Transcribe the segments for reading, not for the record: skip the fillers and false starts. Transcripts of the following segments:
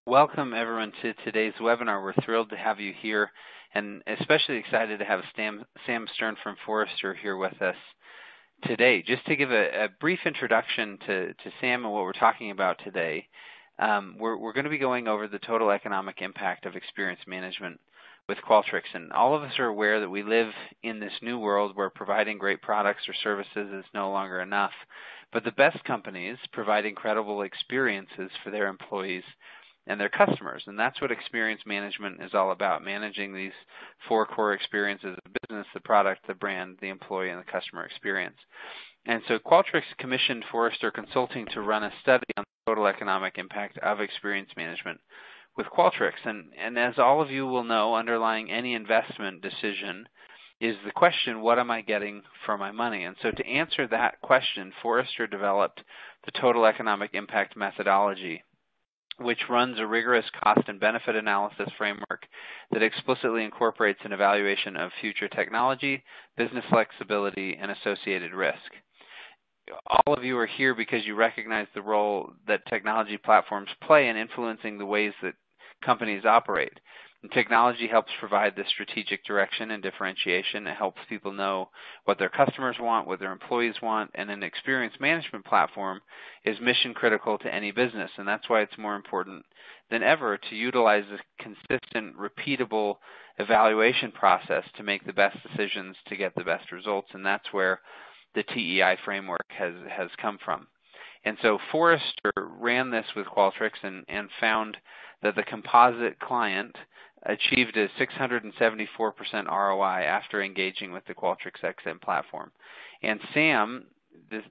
Welcome everyone to today's webinar. We're thrilled to have you here and especially excited to have Sam Stern from Forrester here with us today. Just to give a brief introduction to Sam and what we're talking about today, we're going to be going over the total economic impact of experience management with Qualtrics. And all of us are aware that we live in this new world where providing great products or services is no longer enough. But the best companies provide incredible experiences for their employees and their customers. And that's what experience management is all about, managing these four core experiences of business, the product, the brand, the employee, and the customer experience. And so Qualtrics commissioned Forrester Consulting to run a study on the total economic impact of experience management with Qualtrics. And as all of you will know, underlying any investment decision is the question, what am I getting for my money? And so to answer that question, Forrester developed the total economic impact methodology, which runs a rigorous cost and benefit analysis framework that explicitly incorporates an evaluation of future technology, business flexibility, and associated risk. All of you are here because you recognize the role that technology platforms play in influencing the ways that companies operate. And technology helps provide the strategic direction and differentiation. It helps people know what their customers want, what their employees want, and an experience management platform is mission critical to any business. And that's why it's more important than ever to utilize a consistent, repeatable evaluation process to make the best decisions to get the best results. And that's where the TEI framework has come from. And so Forrester ran this with Qualtrics and found that the composite client achieved a 674% ROI after engaging with the Qualtrics XM platform. And Sam,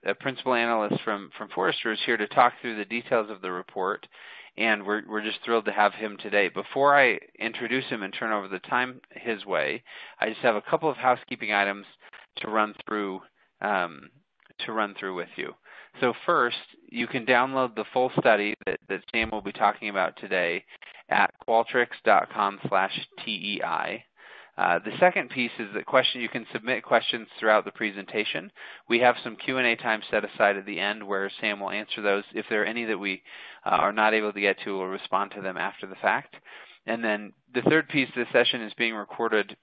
a principal analyst from Forrester, is here to talk through the details of the report, and we're just thrilled to have him today. Before I introduce him and turn over the time his way, I just have a couple of housekeeping items to run through with you. So first, you can download the full study that Sam will be talking about today at qualtrics.com/TEI. The second piece is that you can submit questions throughout the presentation. We have some Q&A time set aside at the end where Sam will answer those. If there are any that we are not able to get to, we'll respond to them after the fact. And then the third piece, this session is being recorded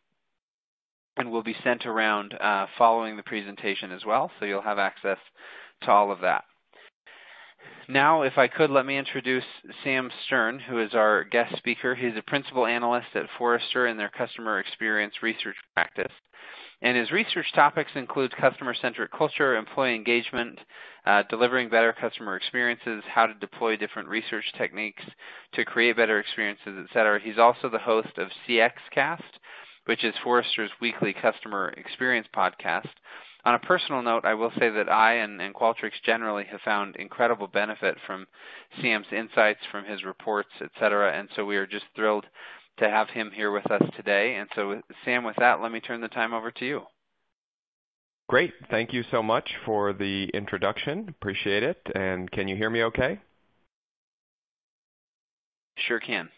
and will be sent around following the presentation as well, so you'll have access to all of that. Now, if I could, let me introduce Sam Stern, who is our guest speaker. He's a principal analyst at Forrester in their customer experience research practice. And his research topics include customer-centric culture, employee engagement, delivering better customer experiences, how to deploy different research techniques to create better experiences, etc. He's also the host of CXcast, which is Forrester's weekly customer experience podcast. On a personal note, I will say that I and Qualtrics generally have found incredible benefit from Sam's insights, from his reports, etc., and so we are just thrilled to have him here with us today. And so, Sam, with that, let me turn the time over to you. Great. Thank you so much for the introduction. Appreciate it. And can you hear me okay? Sure can.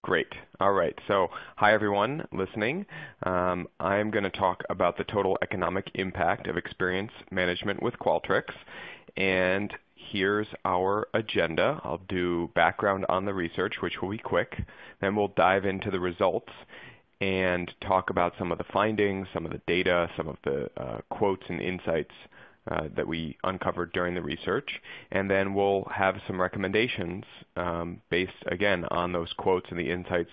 Great. All right. So hi, everyone listening. I'm going to talk about the total economic impact of experience management with Qualtrics. And here's our agenda. I'll do background on the research, which will be quick. Then we'll dive into the results and talk about some of the findings, some of the data, some of the quotes and insights that we uncovered during the research, and then we'll have some recommendations based, again, on those quotes and the insights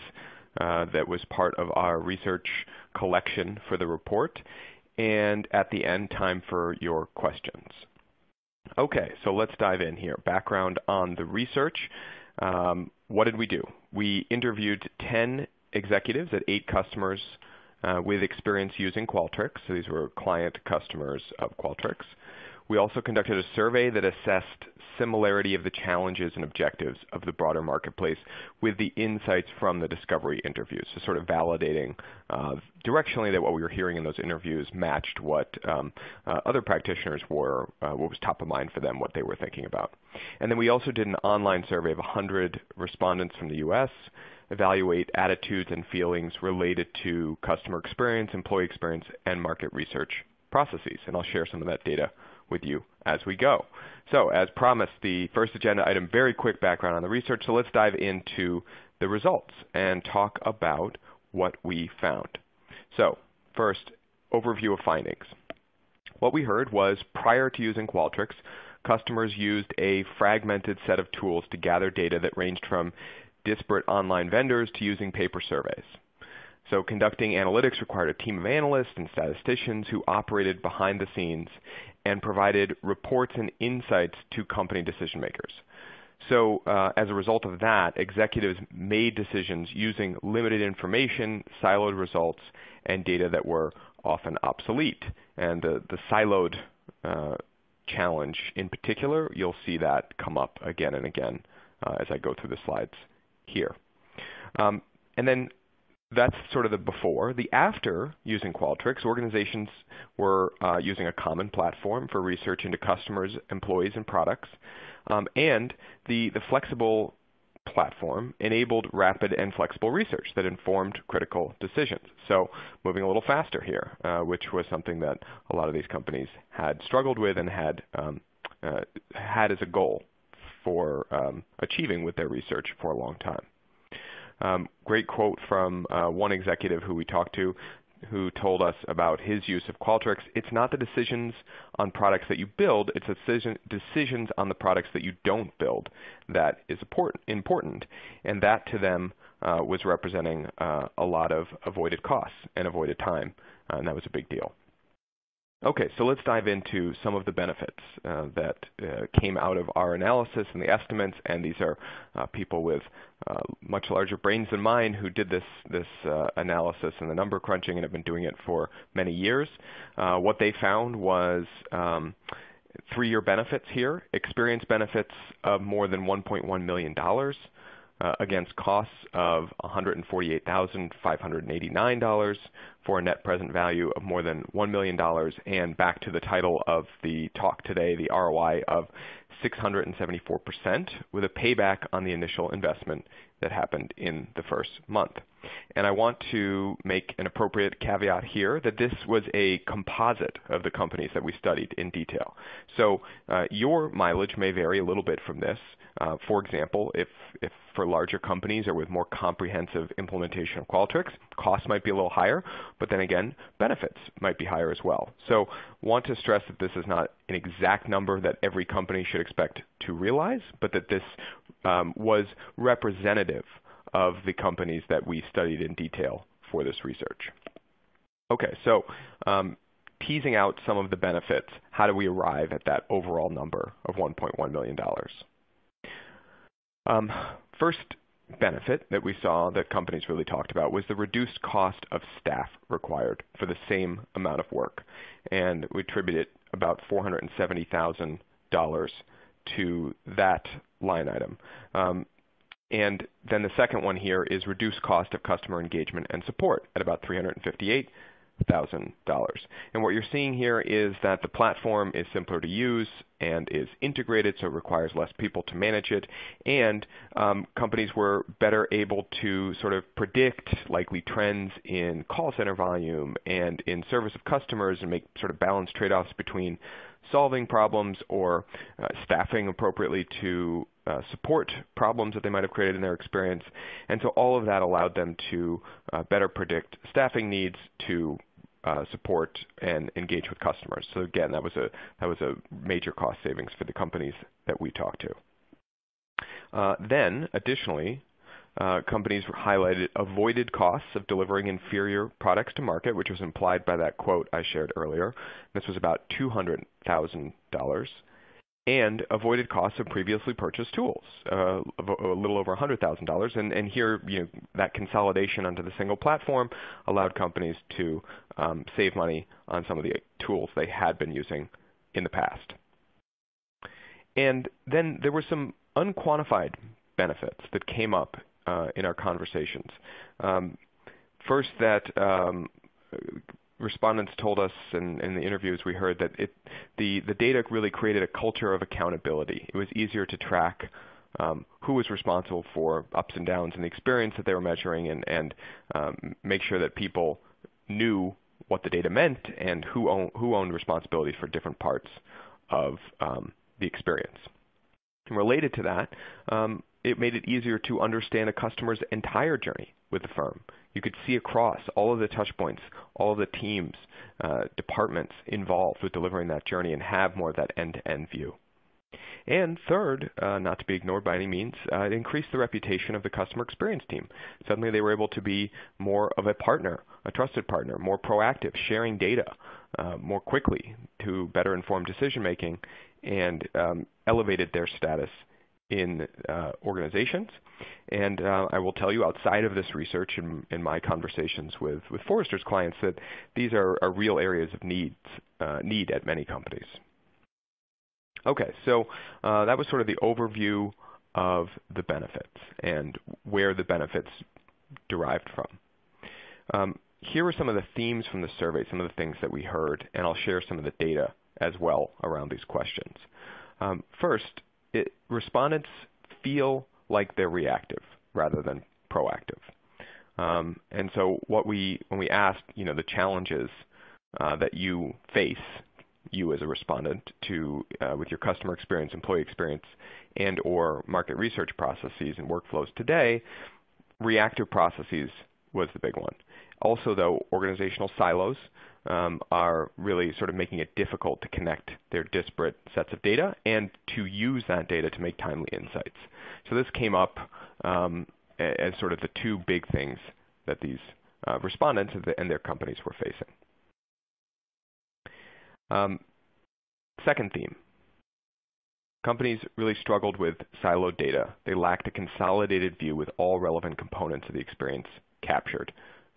that was part of our research collection for the report, and at the end, time for your questions. Okay, so let's dive in here. Background on the research. What did we do? We interviewed 10 executives at 8 customers with experience using Qualtrics. So these were client customers of Qualtrics. We also conducted a survey that assessed similarity of the challenges and objectives of the broader marketplace with the insights from the discovery interviews, so sort of validating directionally that what we were hearing in those interviews matched what other practitioners were, what was top of mind for them, what they were thinking about. And then we also did an online survey of 100 respondents from the U.S., evaluate attitudes and feelings related to customer experience, employee experience, and market research processes. And I'll share some of that data with you as we go. So as promised, the first agenda item, very quick background on the research. So let's dive into the results and talk about what we found. So first, overview of findings. What we heard was prior to using Qualtrics, customers used a fragmented set of tools to gather data that ranged from disparate online vendors to using paper surveys. So conducting analytics required a team of analysts and statisticians who operated behind the scenes and provided reports and insights to company decision makers. So as a result of that, executives made decisions using limited information, siloed results, and data that were often obsolete. And the siloed challenge in particular, you'll see that come up again and again as I go through the slides here. And then that's sort of the before. The after using Qualtrics, organizations were using a common platform for research into customers, employees, and products. And the flexible platform enabled rapid and flexible research that informed critical decisions. So moving a little faster here, which was something that a lot of these companies had struggled with and had as a goal for achieving with their research for a long time. Great quote from one executive who we talked to who told us about his use of Qualtrics. It's not the decisions on products that you build, it's decisions on the products that you don't build that is important. And that to them was representing a lot of avoided costs and avoided time, and that was a big deal. Okay, so let's dive into some of the benefits that came out of our analysis and the estimates, and these are people with much larger brains than mine who did this analysis and the number crunching and have been doing it for many years. What they found was 3-year benefits here, experience benefits of more than $1.1 million, against costs of $148,589 for a net present value of more than $1 million, and back to the title of the talk today, the ROI of 674% with a payback on the initial investment that happened in the first month. And I want to make an appropriate caveat here that this was a composite of the companies that we studied in detail. So your mileage may vary a little bit from this. For example, if for larger companies or with more comprehensive implementation of Qualtrics, costs might be a little higher, but then again, benefits might be higher as well. So want to stress that this is not an exact number that every company should expect to realize, but that this was representative of the companies that we studied in detail for this research. Okay, so teasing out some of the benefits, how do we arrive at that overall number of $1.1 million? First benefit that we saw that companies really talked about was the reduced cost of staff required for the same amount of work. And we attributed about $470,000 to that line item. And then the second one here is reduced cost of customer engagement and support at about $358,000. And what you're seeing here is that the platform is simpler to use and is integrated, so it requires less people to manage it. And companies were better able to sort of predict likely trends in call center volume and in service of customers and make sort of balanced trade-offs between solving problems or staffing appropriately to support problems that they might have created in their experience. And so all of that allowed them to better predict staffing needs to support and engage with customers. So again, that was a major cost savings for the companies that we talked to. Then additionally, companies highlighted avoided costs of delivering inferior products to market, which was implied by that quote I shared earlier. This was about $200,000. And avoided costs of previously purchased tools, a little over $100,000. And here, that consolidation onto the single platform allowed companies to save money on some of the tools they had been using in the past. And then there were some unquantified benefits that came up in our conversations. First, that respondents told us in the interviews we heard that the data really created a culture of accountability. It was easier to track who was responsible for ups and downs in the experience that they were measuring and make sure that people knew what the data meant and who owned responsibility for different parts of the experience. And related to that, it made it easier to understand a customer's entire journey with the firm. You could see across all of the touch points, all of the teams, departments involved with delivering that journey and have more of that end-to-end view. And third, not to be ignored by any means, it increased the reputation of the customer experience team. Suddenly they were able to be more of a partner, a trusted partner, more proactive, sharing data more quickly to better inform decision making, and elevated their status in organizations. And I will tell you, outside of this research and my conversations with Forrester's clients, that these are real areas of need at many companies. Okay, so that was sort of the overview of the benefits and where the benefits derived from. Here are some of the themes from the survey, some of the things that we heard, and I'll share some of the data as well around these questions. First, respondents feel like they're reactive rather than proactive. And so when we asked, the challenges that you face, you as a respondent, with your customer experience, employee experience, and or market research processes and workflows today, reactive processes was the big one. Also, though, organizational silos are really sort of making it difficult to connect their disparate sets of data and to use that data to make timely insights. So this came up as sort of the two big things that these respondents and their companies were facing. Second theme, companies really struggled with siloed data. They lacked a consolidated view with all relevant components of the experience captured.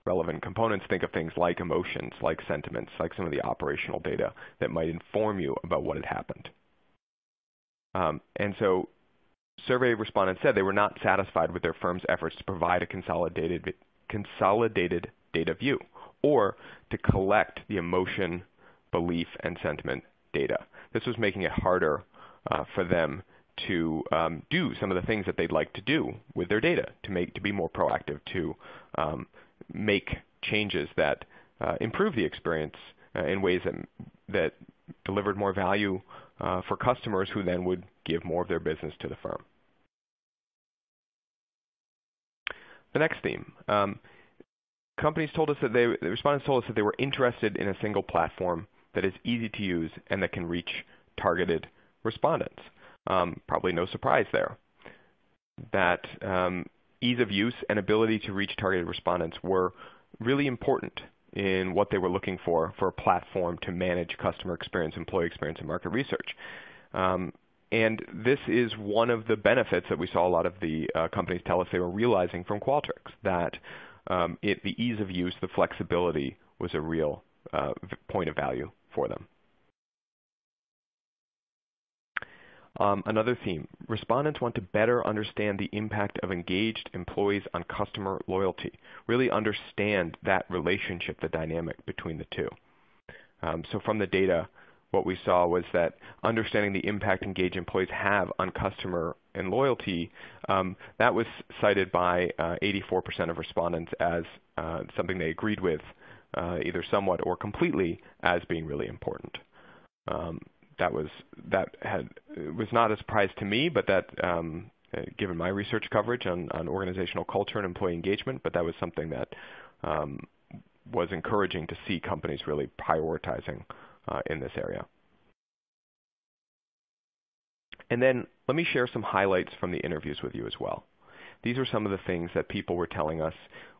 Relevant components, think of things like emotions, like sentiments, like some of the operational data that might inform you about what had happened. And so survey respondents said they were not satisfied with their firm's efforts to provide a consolidated data view or to collect the emotion, belief, and sentiment data. This was making it harder for them to do some of the things that they'd like to do with their data, to be more proactive, to make changes that improve the experience in ways that delivered more value for customers who then would give more of their business to the firm. The next theme. Companies told us that the respondents told us that they were interested in a single platform that is easy to use and that can reach targeted respondents. Probably no surprise there. That ease of use and ability to reach targeted respondents were really important in what they were looking for a platform to manage customer experience, employee experience, and market research. And this is one of the benefits that we saw a lot of the companies tell us they were realizing from Qualtrics, that the ease of use, the flexibility was a real point of value for them. Another theme, respondents want to better understand the impact of engaged employees on customer loyalty, really understand that relationship, the dynamic between the two. So from the data, what we saw was that understanding the impact engaged employees have on customer and loyalty, that was cited by 84% of respondents as something they agreed with, either somewhat or completely, as being really important. It was not a surprise to me, but that given my research coverage on organizational culture and employee engagement, but that was something that was encouraging to see companies really prioritizing in this area. And then let me share some highlights from the interviews with you as well. These are some of the things that people were telling us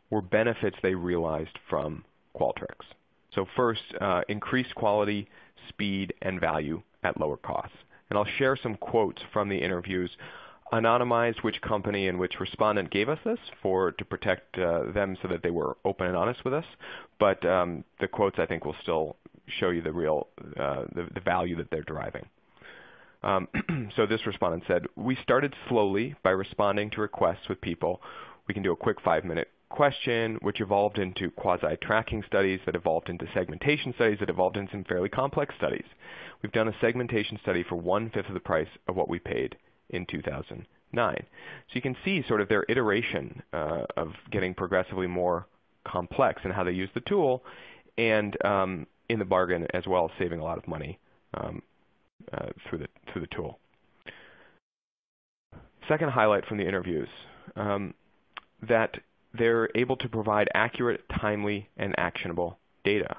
were benefits they realized from Qualtrics. So first, increased quality, speed, and value at lower costs. And I'll share some quotes from the interviews, anonymized which company and which respondent gave us this to protect them so that they were open and honest with us. But the quotes, I think, will still show you the real the value that they're deriving. So this respondent said, "We started slowly by responding to requests with people. We can do a quick 5-minute question, which evolved into quasi-tracking studies, that evolved into segmentation studies, that evolved into some fairly complex studies. We've done a segmentation study for 1/5 of the price of what we paid in 2009. So you can see sort of their iteration of getting progressively more complex and how they use the tool, and in the bargain as well, saving a lot of money through the tool. Second highlight from the interviews, that they're able to provide accurate, timely, and actionable data.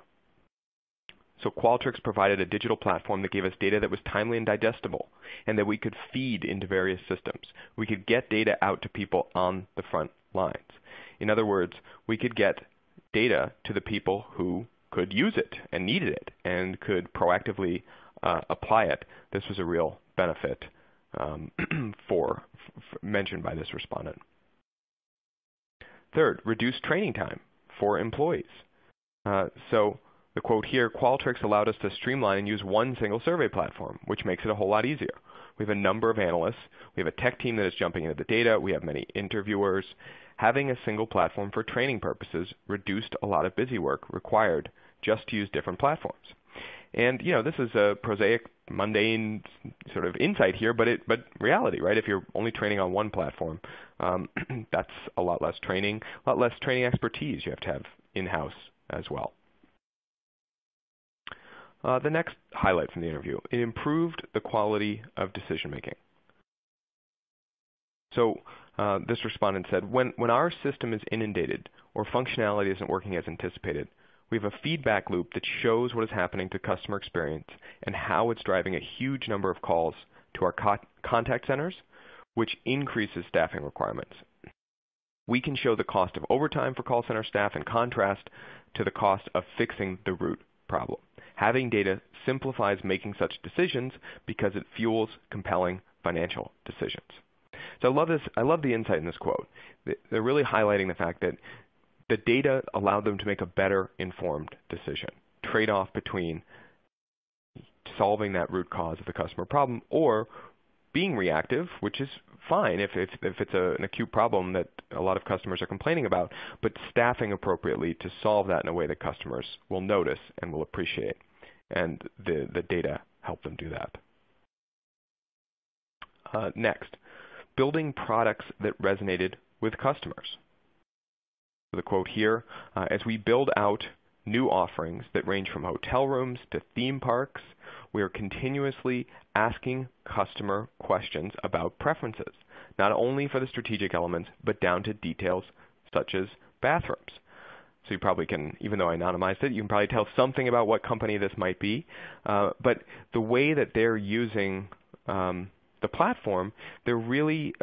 So Qualtrics provided a digital platform that gave us data that was timely and digestible, and that we could feed into various systems. We could get data out to people on the front lines. In other words, we could get data to the people who could use it and needed it and could proactively apply it. This was a real benefit mentioned by this respondent. Third, reduced training time for employees. So the quote here, Qualtrics allowed us to streamline and use one single survey platform, which makes it a whole lot easier. We have a number of analysts. We have a tech team that is jumping into the data. We have many interviewers. Having a single platform for training purposes reduced a lot of busy work required just to use different platforms. And this is a prosaic, mundane sort of insight here, but reality, right? If you're only training on one platform, that's a lot less training expertise you have to have in-house as well. The next highlight from the interview, it improved the quality of decision making. So this respondent said, when our system is inundated or functionality isn't working as anticipated, we have a feedback loop that shows what is happening to customer experience and how it's driving a huge number of calls to our contact centers, which increases staffing requirements. We can show the cost of overtime for call center staff in contrast to the cost of fixing the root problem. Having data simplifies making such decisions because it fuels compelling financial decisions. So I love the insight in this quote. They're really highlighting the fact that the data allowed them to make a better informed decision, trade-off between solving that root cause of the customer problem or being reactive, which is fine if it's an acute problem that a lot of customers are complaining about, but staffing appropriately to solve that in a way that customers will notice and will appreciate. And the data help them do that. Next, building products that resonated with customers. The quote here, as we build out new offerings that range from hotel rooms to theme parks, we are continuously asking customer questions about preferences, not only for the strategic elements, but down to details such as bathrooms. So you probably can, even though I anonymized it, you can probably tell something about what company this might be. But the way that they're using the platform, they're really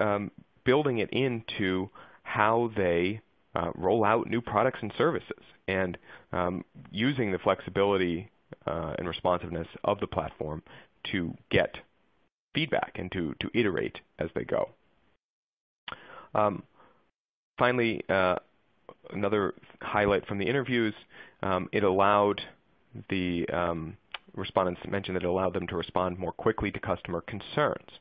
building it into how they roll out new products and services, and using the flexibility and responsiveness of the platform to get feedback and to iterate as they go. Finally, another highlight from the interviews, it allowed the respondents mentioned that it allowed them to respond more quickly to customer concerns.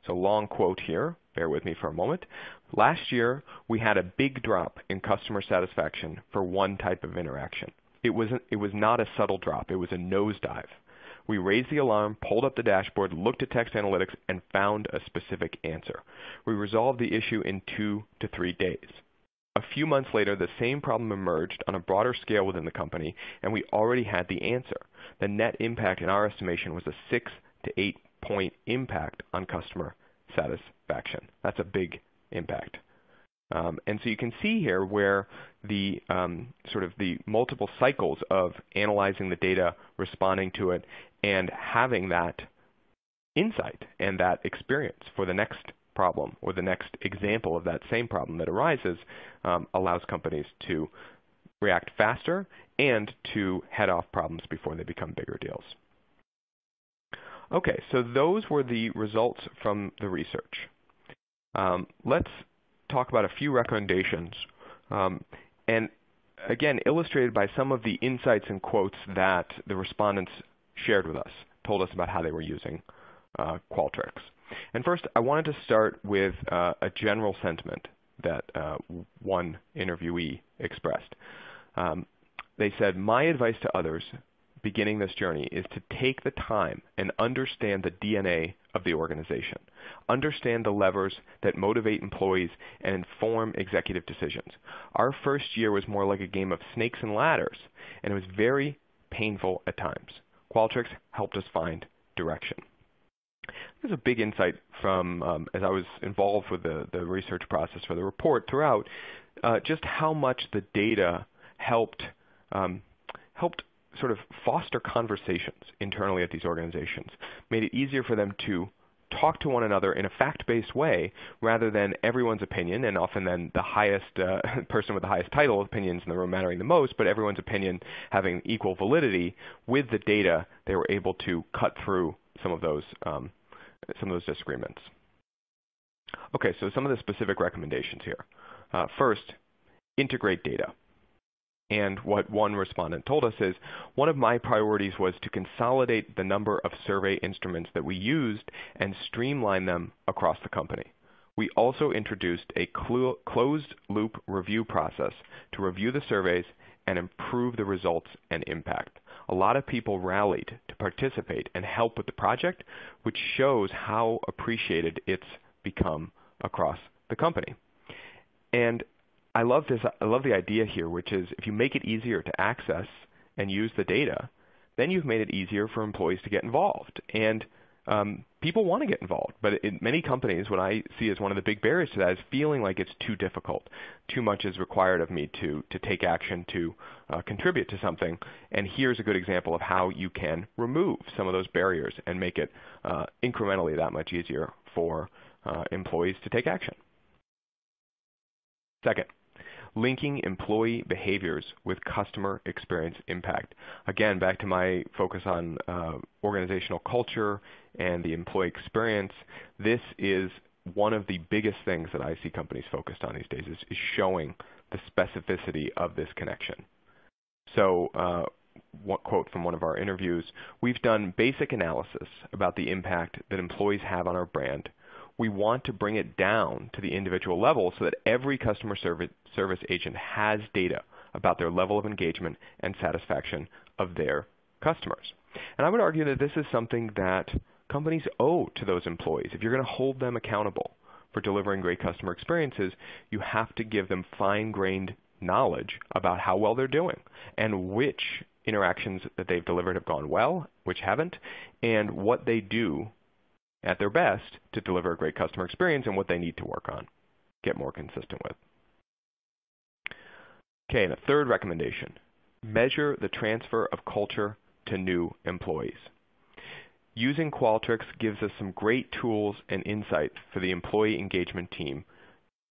So long quote here, bear with me for a moment. Last year, we had a big drop in customer satisfaction for one type of interaction. It was not a subtle drop, it was a nosedive. We raised the alarm, pulled up the dashboard, looked at text analytics, and found a specific answer. We resolved the issue in 2 to 3 days. A few months later, the same problem emerged on a broader scale within the company, and we already had the answer. The net impact in our estimation was a 6 to 8 point impact on customer satisfaction. That's a big impact. And so you can see here where the sort of the multiple cycles of analyzing the data, responding to it, and having that insight and that experience for the next problem or the next example of that same problem that arises allows companies to react faster and to head off problems before they become bigger deals. Okay, so those were the results from the research. Let's talk about a few recommendations, and again, illustrated by some of the insights and quotes that the respondents shared with us, told us about how they were using Qualtrics. And first, I wanted to start with a general sentiment that one interviewee expressed. They said, "My advice to others beginning this journey is to take the time and understand the DNA of the organization. Understand the levers that motivate employees and inform executive decisions. Our first year was more like a game of snakes and ladders, and it was very painful at times. Qualtrics helped us find direction." There's a big insight from, as I was involved with the research process for the report throughout, just how much the data helped sort of foster conversations internally at these organizations, made it easier for them to talk to one another in a fact-based way rather than everyone's opinion, and often then the highest person with the highest title opinions in the room mattering the most, but everyone's opinion having equal validity. With the data, they were able to cut through some of those disagreements. Okay, so some of the specific recommendations here. First, integrate data. And what one respondent told us is, one of my priorities was to consolidate the number of survey instruments that we used and streamline them across the company. We also introduced a closed-loop review process to review the surveys and improve the results and impact. A lot of people rallied to participate and help with the project, which shows how appreciated it's become across the company. And I love the idea here, which is if you make it easier to access and use the data, then you've made it easier for employees to get involved. And people want to get involved, but in many companies, what I see as one of the big barriers to that is feeling like it's too difficult. Too much is required of me to take action, to contribute to something. And here's a good example of how you can remove some of those barriers and make it incrementally that much easier for employees to take action. Second, linking employee behaviors with customer experience impact. Again, back to my focus on organizational culture and the employee experience, this is one of the biggest things that I see companies focused on these days is showing the specificity of this connection. So one quote from one of our interviews, "We've done basic analysis about the impact that employees have on our brand. We want to bring it down to the individual level so that every customer service agent has data about their level of engagement and satisfaction of their customers." And I would argue that this is something that companies owe to those employees. If you're going to hold them accountable for delivering great customer experiences, you have to give them fine-grained knowledge about how well they're doing and which interactions that they've delivered have gone well, which haven't, and what they do at their best to deliver a great customer experience and what they need to work on, get more consistent with. Okay, and a third recommendation, measure the transfer of culture to new employees. Using Qualtrics gives us some great tools and insight for the employee engagement team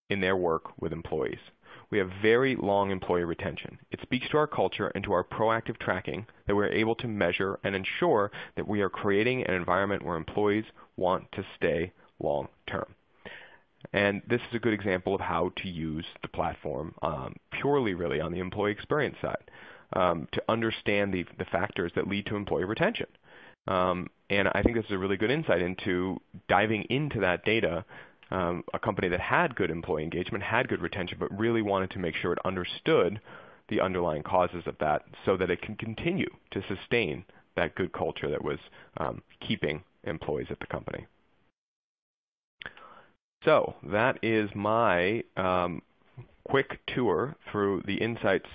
in their work with employees. We have very long employee retention. It speaks to our culture and to our proactive tracking that we're able to measure and ensure that we are creating an environment where employees want to stay long term. And this is a good example of how to use the platform purely really on the employee experience side to understand the factors that lead to employee retention. And I think this is a really good insight into diving into that data. A company that had good employee engagement, had good retention, but really wanted to make sure it understood the underlying causes of that so that it can continue to sustain that good culture that was keeping employees at the company. So that is my quick tour through the insights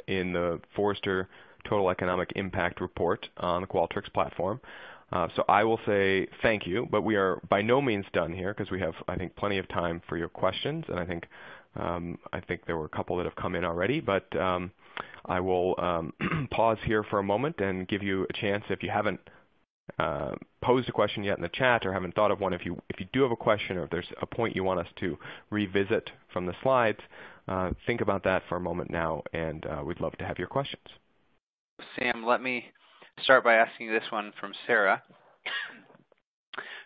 in the Forrester Total Economic Impact Report on the Qualtrics platform. So I will say thank you, but we are by no means done here because we have, I think, plenty of time for your questions, and I think there were a couple that have come in already, but I will pause here for a moment and give you a chance if you haven't posed a question yet in the chat or haven't thought of one. If you do have a question or if there's a point you want us to revisit from the slides, think about that for a moment now, and we'd love to have your questions. Sam, let me start by asking this one from Sarah,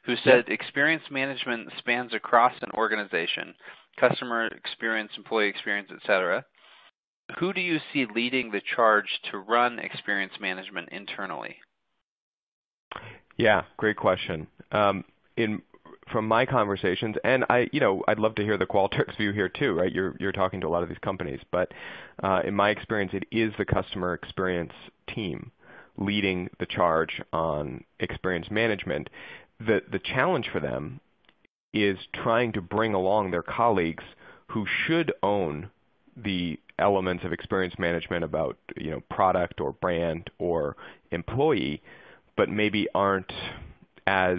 who said, experience management spans across an organization, customer experience, employee experience, etc. Who do you see leading the charge to run experience management internally? Yeah, great question. From my conversations, and I'd love to hear the Qualtrics view here too, right? You're talking to a lot of these companies, but in my experience, it is the customer experience team leading the charge on experience management. The challenge for them is trying to bring along their colleagues who should own the elements of experience management about product or brand or employee, but maybe aren't as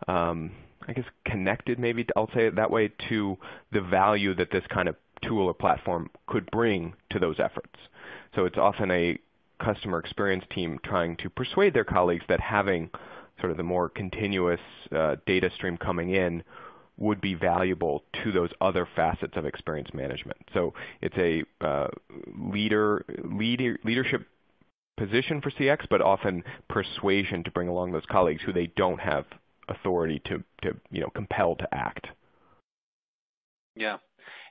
I guess connected, maybe I'll say it that way, to the value that this kind of tool or platform could bring to those efforts. So it's often a customer experience team trying to persuade their colleagues that having sort of the more continuous data stream coming in would be valuable to those other facets of experience management. So it's a leadership position for CX, but often persuasion to bring along those colleagues who they don't have authority to compel to act. Yeah.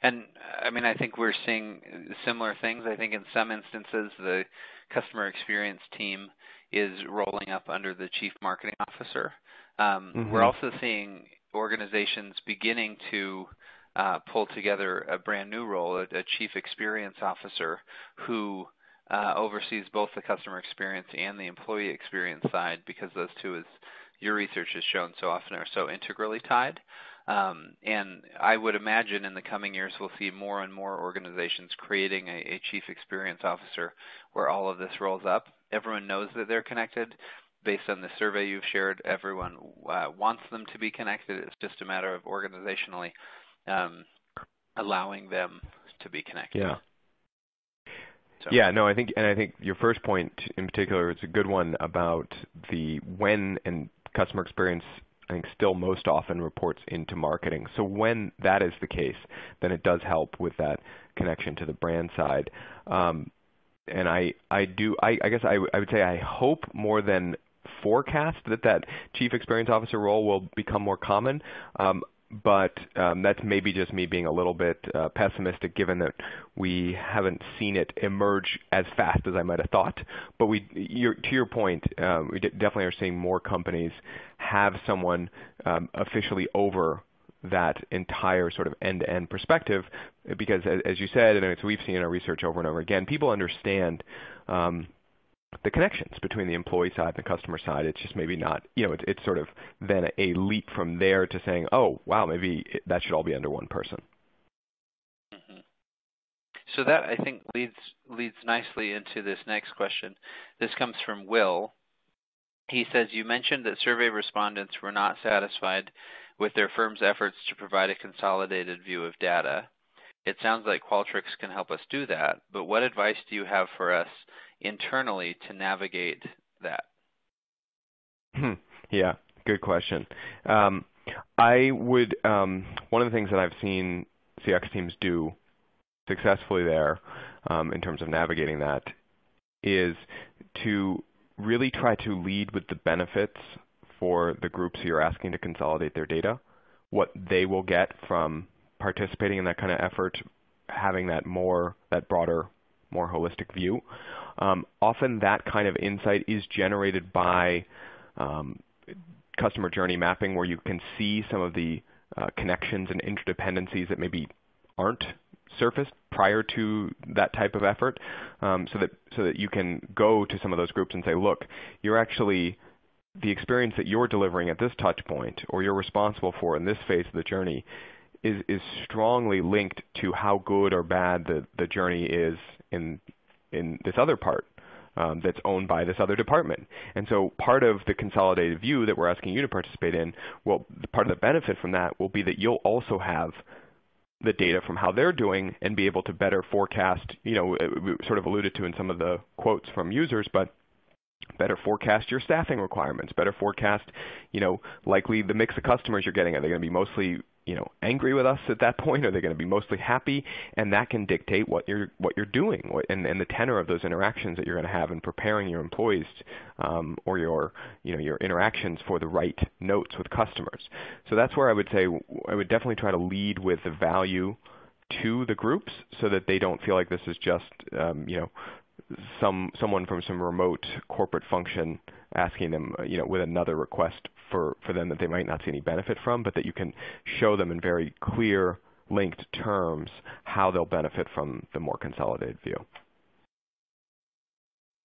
And I mean, I think we're seeing similar things. I think in some instances, the customer experience team is rolling up under the chief marketing officer. We're also seeing organizations beginning to pull together a brand new role, a chief experience officer who oversees both the customer experience and the employee experience side, because those two, as your research has shown so often, are so integrally tied. And I would imagine in the coming years we'll see more and more organizations creating a chief experience officer where all of this rolls up. Everyone knows that they're connected. Based on the survey you've shared, everyone wants them to be connected. It's just a matter of organizationally allowing them to be connected. Yeah. So. Yeah, no, I think your first point in particular is a good one about the when and customer experience, I think, still most often reports into marketing. So when that is the case, then it does help with that connection to the brand side. And I guess I would say I hope more than forecast that chief experience officer role will become more common. But that's maybe just me being a little bit pessimistic, given that we haven't seen it emerge as fast as I might have thought. But to your point, we definitely are seeing more companies have someone officially over that entire sort of end-to-end perspective, because as you said, and as we've seen in our research over and over again, people understand the connections between the employee side and the customer side. It's just maybe not, it's sort of then a leap from there to saying, oh, wow, maybe that should all be under one person. Mm-hmm. So that, I think, leads nicely into this next question. This comes from Will. He says, you mentioned that survey respondents were not satisfied with their firm's efforts to provide a consolidated view of data. It sounds like Qualtrics can help us do that, but what advice do you have for us internally to navigate that? Yeah, good question. I would, one of the things that I've seen CX teams do successfully there in terms of navigating that is to really try to lead with the benefits for the groups who you're asking to consolidate their data, what they will get from participating in that kind of effort, having that broader, more holistic view. Often that kind of insight is generated by customer journey mapping, where you can see some of the connections and interdependencies that maybe aren't surfaced prior to that type of effort, so that you can go to some of those groups and say, look, you're actually, the experience that you're delivering at this touch point or you're responsible for in this phase of the journey is strongly linked to how good or bad the journey is in this other part that's owned by this other department. And so part of the consolidated view that we're asking you to participate in, well, part of the benefit from that will be that you'll also have the data from how they're doing and be able to better forecast, we sort of alluded to in some of the quotes from users, but better forecast your staffing requirements, better forecast, likely the mix of customers you're getting. Are they going to be mostly, angry with us at that point? Are they going to be mostly happy? And that can dictate what you're doing and the tenor of those interactions that you're going to have in preparing your employees or your interactions for the right notes with customers. So that's where I would say I would definitely try to lead with the value to the groups so that they don't feel like this is just someone from some remote corporate function asking them, with another request for them that they might not see any benefit from, but that you can show them in very clear, linked terms how they'll benefit from the more consolidated view.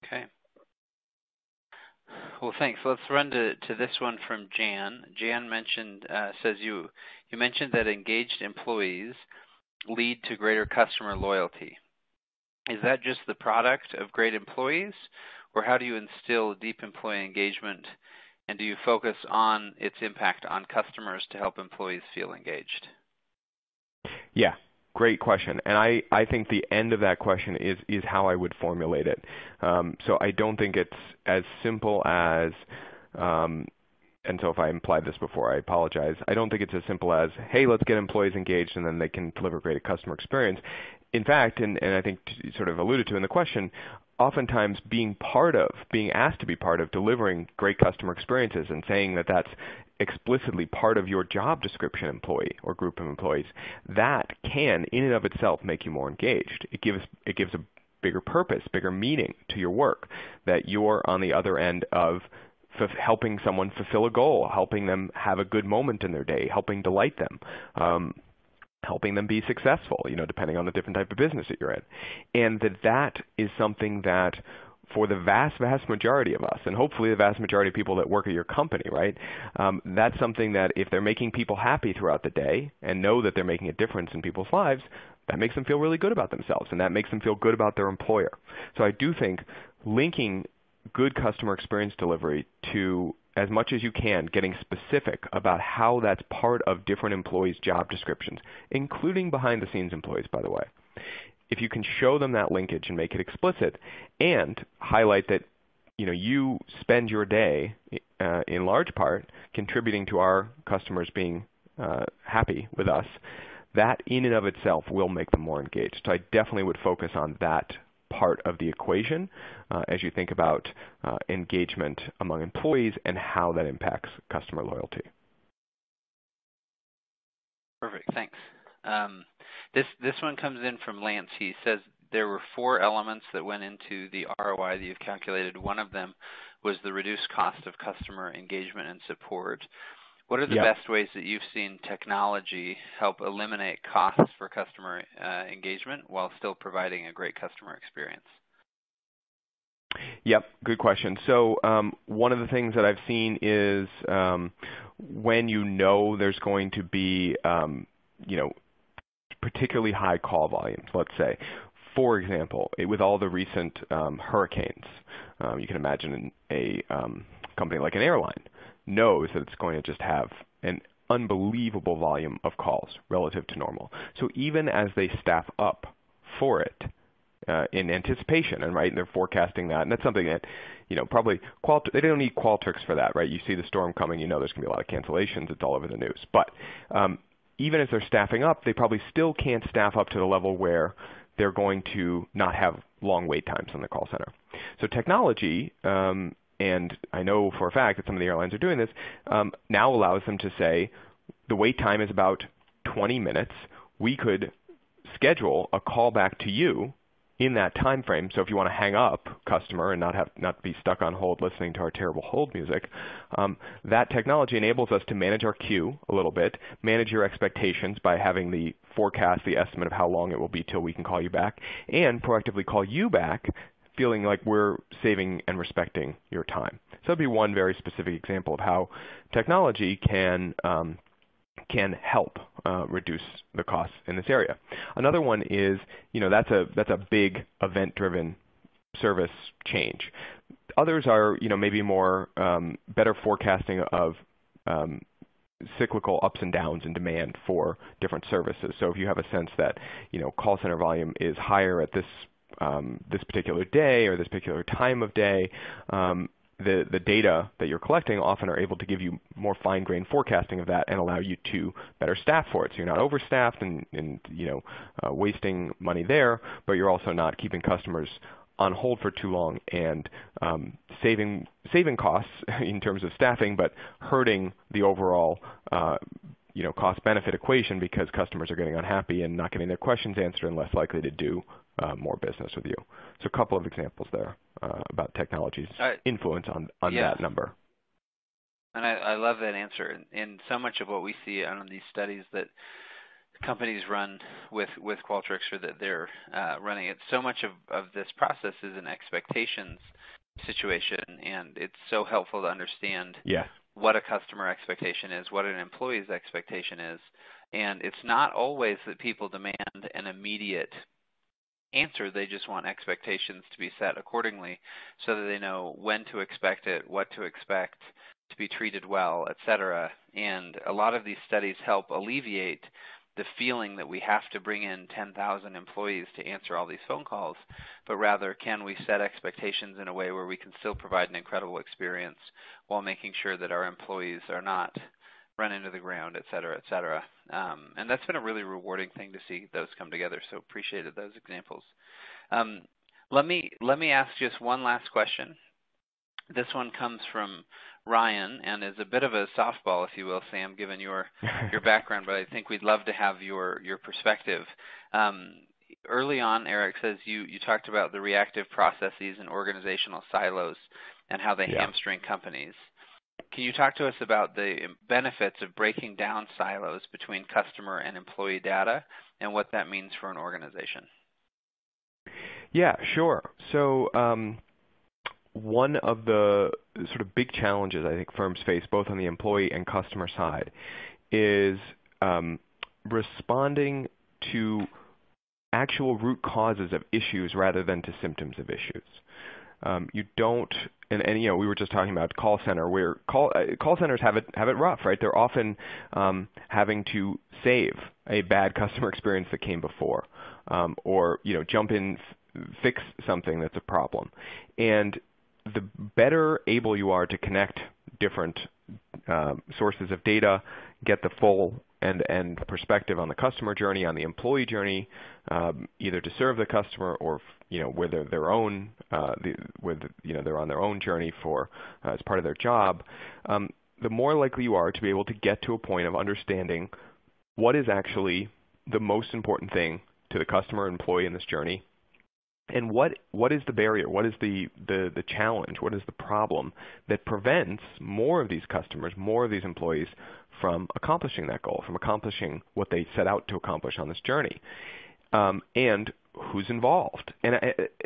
Okay. Well, thanks. Let's run to this one from Jan. Jan says you mentioned that engaged employees lead to greater customer loyalty. Is that just the product of great employees, or how do you instill deep employee engagement And do you focus on its impact on customers to help employees feel engaged? Yeah, great question. And I think the end of that question is how I would formulate it. So I don't think it's as simple as, and so if I implied this before, I apologize. I don't think it's as simple as, hey, let's get employees engaged and then they can deliver great customer experience. In fact, and I think sort of alluded to in the question, oftentimes being asked to be part of delivering great customer experiences and saying that that's explicitly part of your job description employee or group of employees, that can in and of itself make you more engaged. It gives a bigger purpose, bigger meaning to your work, that you're on the other end of helping someone fulfill a goal, helping them have a good moment in their day, helping delight them, helping them be successful, depending on the different type of business that you're in. And that is something that for the vast, vast majority of us, and hopefully the vast majority of people that work at your company, right, that's something that if they're making people happy throughout the day and know that they're making a difference in people's lives, that makes them feel really good about themselves, and that makes them feel good about their employer. So I do think linking good customer experience delivery to, as much as you can, getting specific about how that's part of different employees' job descriptions, including behind-the-scenes employees, by the way. If you can show them that linkage and make it explicit and highlight that you spend your day in large part contributing to our customers being happy with us, that in and of itself will make them more engaged. So I definitely would focus on that part of the equation as you think about engagement among employees and how that impacts customer loyalty. Perfect, thanks. This one comes in from Lance. He says there were 4 elements that went into the ROI that you've calculated. One of them was the reduced cost of customer engagement and support. What are the best ways that you've seen technology help eliminate costs for customer engagement while still providing a great customer experience? Yep, good question. So one of the things that I've seen is when there's going to be particularly high call volumes, let's say. For example, with all the recent hurricanes, you can imagine a company like an airline knows that it's going to just have an unbelievable volume of calls relative to normal. So even as they staff up for it in anticipation, and right, they're forecasting that, and that's something that probably they don't need Qualtrics for that, right? You see the storm coming, there's going to be a lot of cancellations. It's all over the news. But even as they're staffing up, they probably still can't staff up to the level where they're going to not have long wait times in the call center. So technology, and I know for a fact that some of the airlines are doing this, now allows them to say the wait time is about 20 minutes. We could schedule a call back to you in that time frame. So if you want to hang up, customer, and not be stuck on hold listening to our terrible hold music, that technology enables us to manage our queue a little bit, manage your expectations by having the forecast, the estimate of how long it will be till we can call you back, and proactively call you back feeling like we're saving and respecting your time. So that'd be one very specific example of how technology can help reduce the costs in this area. Another one is, that's a big event-driven service change. Others are, maybe more better forecasting of cyclical ups and downs in demand for different services. So if you have a sense that, call center volume is higher at this particular day or this particular time of day, the data that you're collecting often are able to give you more fine-grained forecasting of that and allow you to better staff for it. So you're not overstaffed and wasting money there, but you're also not keeping customers on hold for too long and saving costs in terms of staffing, but hurting the overall cost-benefit equation because customers are getting unhappy and not getting their questions answered and less likely to do more business with you. So a couple of examples there about technology's influence on that number. And I love that answer. And so much of what we see on these studies that companies run with Qualtrics or that they're running, so much of this process is an expectations situation, and it's so helpful to understand what a customer expectation is, what an employee's expectation is. And it's not always that people demand an immediate answer. They just want expectations to be set accordingly so that they know when to expect it, what to expect, to be treated well, et cetera. And a lot of these studies help alleviate the feeling that we have to bring in 10,000 employees to answer all these phone calls, but rather can we set expectations in a way where we can still provide an incredible experience while making sure that our employees are not run into the ground, et cetera, et cetera. And that's been a really rewarding thing to see those come together, so appreciated those examples. Let me ask just one last question. This one comes from Ryan and is a bit of a softball, if you will, Sam, given your background, but I think we'd love to have your perspective. Early on, Eric says you talked about the reactive processes and organizational silos and how they hamstring companies. Can you talk to us about the benefits of breaking down silos between customer and employee data and what that means for an organization? Yeah, sure. So one of the sort of big challenges I think firms face, both on the employee and customer side, is responding to actual root causes of issues rather than to symptoms of issues. You don't, and you know, we were just talking about call center, where call centers have it rough, right? They're often having to save a bad customer experience that came before, or you know, jump in, fix something that's a problem. And the better able you are to connect different sources of data, get the full end-to-end perspective on the customer journey, on the employee journey, either to serve the customer or you know, whether their own, they're on their own journey for as part of their job, the more likely you are to be able to get to a point of understanding what is actually the most important thing to the customer or employee in this journey, and what is the barrier, what is the challenge, what is the problem that prevents more of these customers, more of these employees from accomplishing that goal, from accomplishing what they set out to accomplish on this journey, and who's involved. And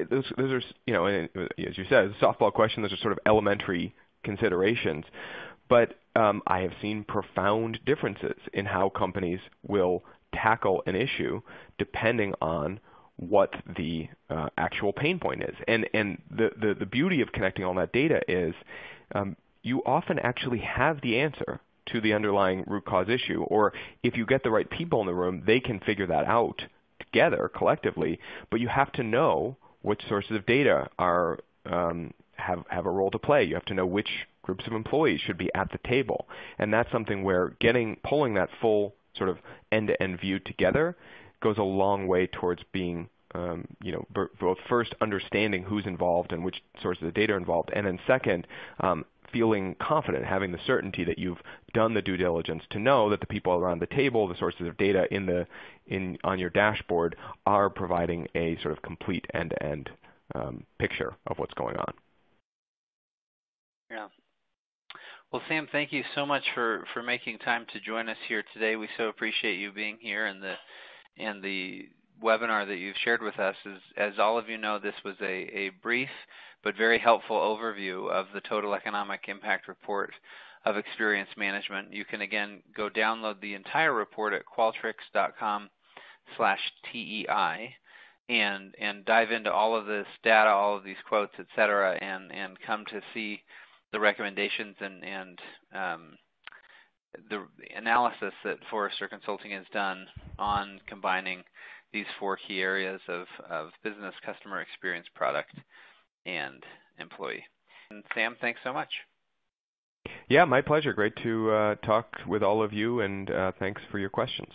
those are, you know, as you said, a softball question, those are sort of elementary considerations. But I have seen profound differences in how companies will tackle an issue depending on what the actual pain point is. And the beauty of connecting all that data is you often actually have the answer to the underlying root cause issue, or if you get the right people in the room, they can figure that out together collectively, but you have to know which sources of data are have a role to play. You have to know which groups of employees should be at the table, and that's something where pulling that full sort of end-to-end view together goes a long way towards being both first understanding who's involved and which sources of data are involved, and then second, feeling confident, having the certainty that you've done the due diligence to know that the people around the table, the sources of data on your dashboard, are providing a sort of complete end-to-end picture of what's going on. Yeah. Well, Sam, thank you so much for making time to join us here today. We so appreciate you being here, and the webinar that you've shared with us is, as all of you know, this was a brief but very helpful overview of the Total Economic Impact Report of Experience Management. You can, again, go download the entire report at qualtrics.com/TEI and dive into all of this data, all of these quotes, et cetera, and come to see the recommendations and the analysis that Forrester Consulting has done on combining these four key areas of business, customer experience, product, and employee. And Sam, thanks so much. Yeah, my pleasure. Great to talk with all of you, and thanks for your questions.